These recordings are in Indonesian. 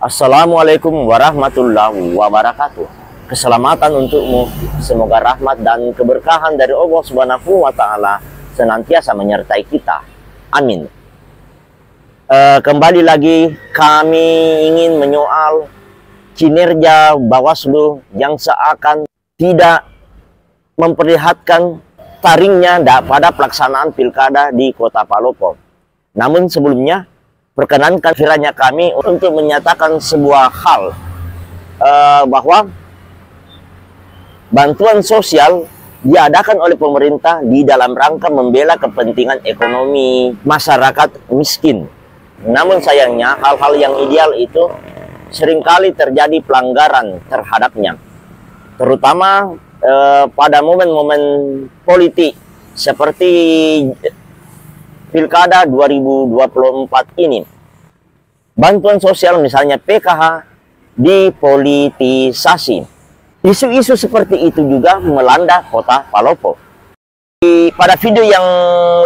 Assalamualaikum warahmatullahi wabarakatuh. Keselamatan untukmu. Semoga rahmat dan keberkahan dari Allah Subhanahu wa Ta'ala senantiasa menyertai kita. Amin. Kembali lagi kami ingin menyoal kinerja Bawaslu yang seakan tidak memperlihatkan taringnya pada pelaksanaan pilkada di Kota Palopo. Namun sebelumnya, perkenankan kiranya kami untuk menyatakan sebuah hal, bahwa bantuan sosial diadakan oleh pemerintah di dalam rangka membela kepentingan ekonomi masyarakat miskin. Namun sayangnya hal-hal yang ideal itu seringkali terjadi pelanggaran terhadapnya, terutama pada momen-momen politik seperti Pilkada 2024 ini. Bantuan sosial misalnya PKH dipolitisasi. Isu-isu seperti itu juga melanda Kota Palopo. Pada video yang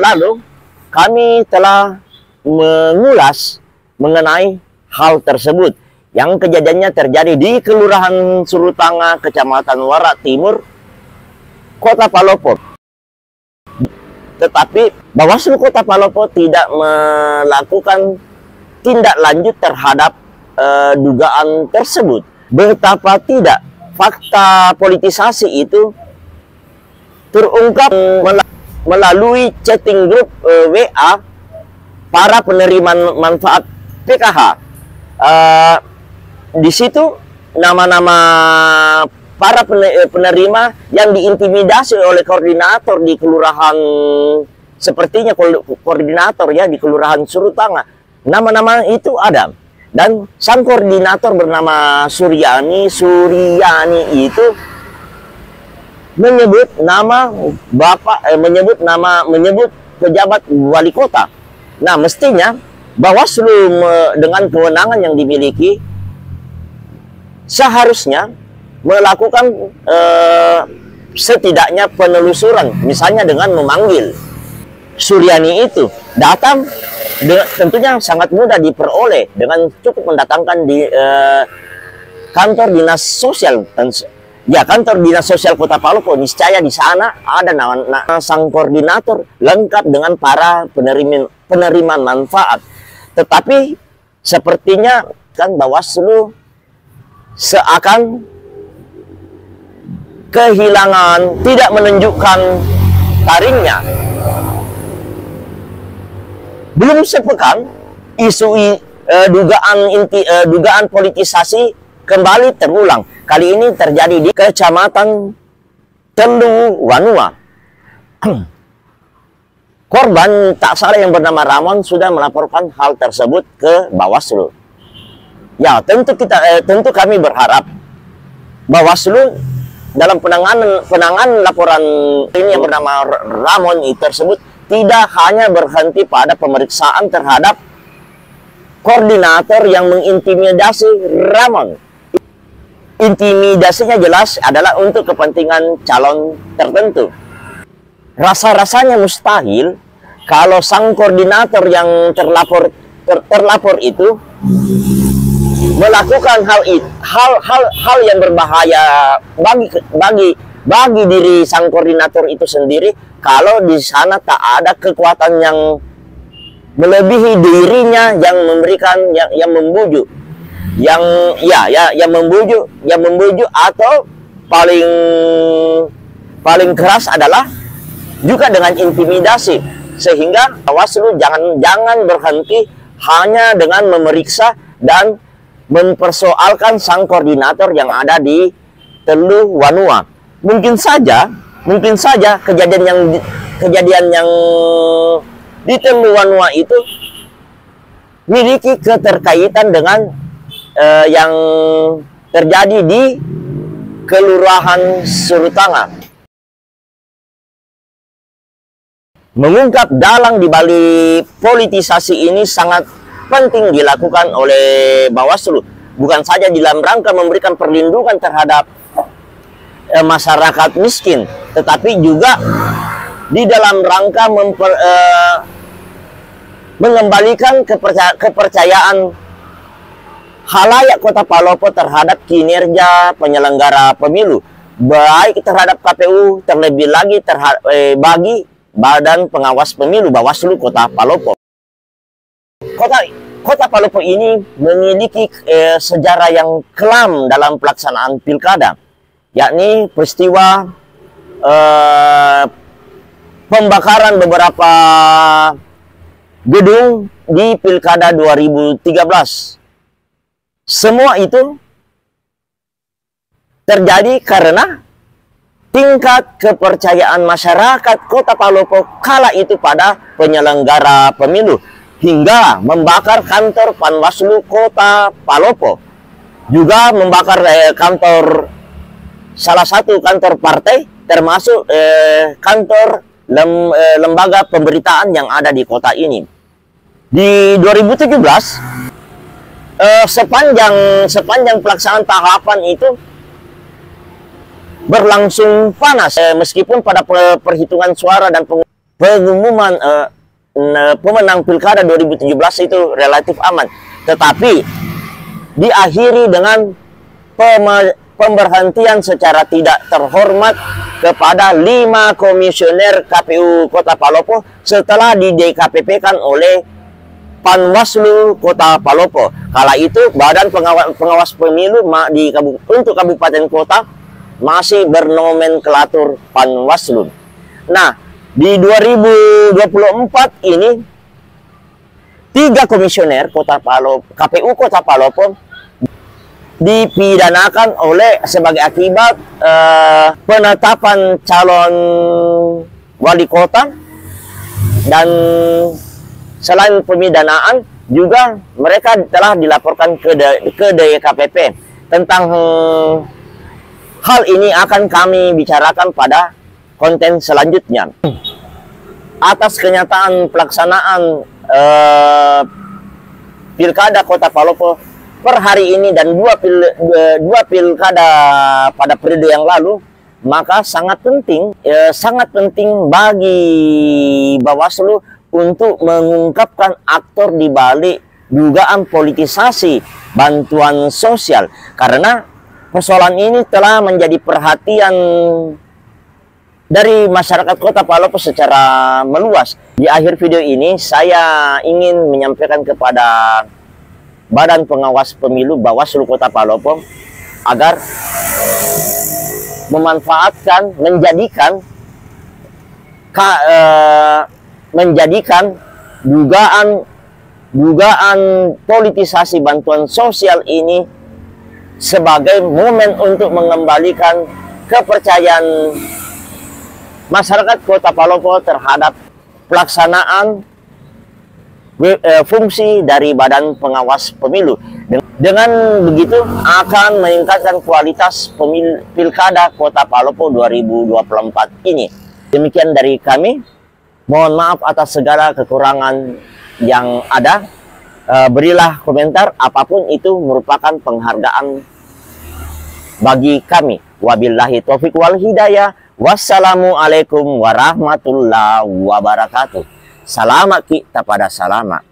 lalu kami telah mengulas mengenai hal tersebut yang kejadiannya terjadi di Kelurahan Surutanga, Kecamatan Warak Timur, Kota Palopo. Tetapi Bawaslu Kota Palopo tidak melakukan tindak lanjut terhadap dugaan tersebut. Betapa tidak fakta politisasi itu terungkap melalui chatting grup WA para penerima manfaat PKH. Di situ nama-nama para penerima yang diintimidasi oleh koordinator di kelurahan, sepertinya koordinator ya di Kelurahan Surutanga. Nama-nama itu ada. Dan sang koordinator bernama Suryani itu menyebut nama menyebut pejabat wali kota. Nah, mestinya Bawaslu dengan kewenangan yang dimiliki seharusnya melakukan setidaknya penelusuran, misalnya dengan memanggil Suryani itu datang. Tentunya sangat mudah diperoleh dengan cukup mendatangkan di kantor dinas sosial. Ya, kantor dinas sosial Kota Palopo, niscaya di sana ada nama sang koordinator lengkap dengan para penerima manfaat. Tetapi sepertinya kan Bawaslu seakan kehilangan, tidak menunjukkan taringnya. Belum sepekan, isu dugaan politisasi kembali terulang. Kali ini terjadi di Kecamatan Telu Wanua. Korban tak salah yang bernama Ramon sudah melaporkan hal tersebut ke Bawaslu. Ya, tentu kami berharap Bawaslu dalam penanganan laporan ini yang bernama Ramon tersebut tidak hanya berhenti pada pemeriksaan terhadap koordinator yang mengintimidasi Ramon. Intimidasinya jelas adalah untuk kepentingan calon tertentu. Rasa-rasanya mustahil kalau sang koordinator yang terlapor itu melakukan hal yang berbahaya bagi diri sang koordinator itu sendiri, kalau di sana tak ada kekuatan yang melebihi dirinya yang memberikan yang membujuk, yang membujuk atau paling keras adalah juga dengan intimidasi. Sehingga Bawaslu jangan berhenti hanya dengan memeriksa dan mempersoalkan sang koordinator yang ada di Telu Wanua. Mungkin saja kejadian yang di Telu Wanua itu memiliki keterkaitan dengan yang terjadi di Kelurahan Surutanga. Mengungkap dalang di balik politisasi ini sangat penting dilakukan oleh Bawaslu, bukan saja dalam rangka memberikan perlindungan terhadap masyarakat miskin, tetapi juga di dalam rangka mengembalikan kepercayaan halayak Kota Palopo terhadap kinerja penyelenggara pemilu, baik terhadap KPU, terlebih lagi bagi Badan Pengawas Pemilu Bawaslu Kota Palopo. Kota Palopo ini memiliki sejarah yang kelam dalam pelaksanaan pilkada, yakni peristiwa pembakaran beberapa gedung di pilkada 2013. Semua itu terjadi karena tingkat kepercayaan masyarakat Kota Palopo kala itu pada penyelenggara pemilu, hingga membakar kantor Panwaslu Kota Palopo, juga membakar salah satu kantor partai, termasuk kantor lembaga pemberitaan yang ada di kota ini. Di 2017, sepanjang pelaksanaan tahapan itu berlangsung panas, meskipun pada perhitungan suara dan pengumuman pemenang pilkada 2017 itu relatif aman, tetapi diakhiri dengan pemberhentian secara tidak terhormat kepada 5 komisioner KPU Kota Palopo setelah di DKPP-kan oleh Panwaslu Kota Palopo. Kala itu Badan Pengawas Pemilu untuk kabupaten kota masih bernomenklatur Panwaslu. Nah, di 2024 ini 3 komisioner KPU Kota Palopo dipidanakan sebagai akibat penetapan calon wali kota, dan selain pemidanaan juga mereka telah dilaporkan ke DKPP. Tentang hal ini akan kami bicarakan pada konten selanjutnya. Atas kenyataan pelaksanaan pilkada Kota Palopo per hari ini dan dua pilkada pada periode yang lalu, maka sangat penting bagi Bawaslu untuk mengungkapkan aktor di balik dugaan politisasi bantuan sosial, karena persoalan ini telah menjadi perhatian dari masyarakat Kota Palopo secara meluas. Di akhir video ini saya ingin menyampaikan kepada Badan Pengawas Pemilu Bawaslu Kota Palopo agar menjadikan dugaan politisasi bantuan sosial ini sebagai momen untuk mengembalikan kepercayaan masyarakat Kota Palopo terhadap pelaksanaan fungsi dari Badan Pengawas Pemilu. Dengan begitu akan meningkatkan kualitas pilkada Kota Palopo 2024 ini. Demikian dari kami. Mohon maaf atas segala kekurangan yang ada. Berilah komentar, apapun itu merupakan penghargaan bagi kami. Wabillahi taufiq wal hidayah. Wassalamualaikum warahmatullahi wabarakatuh. Salamat kita pada salamat.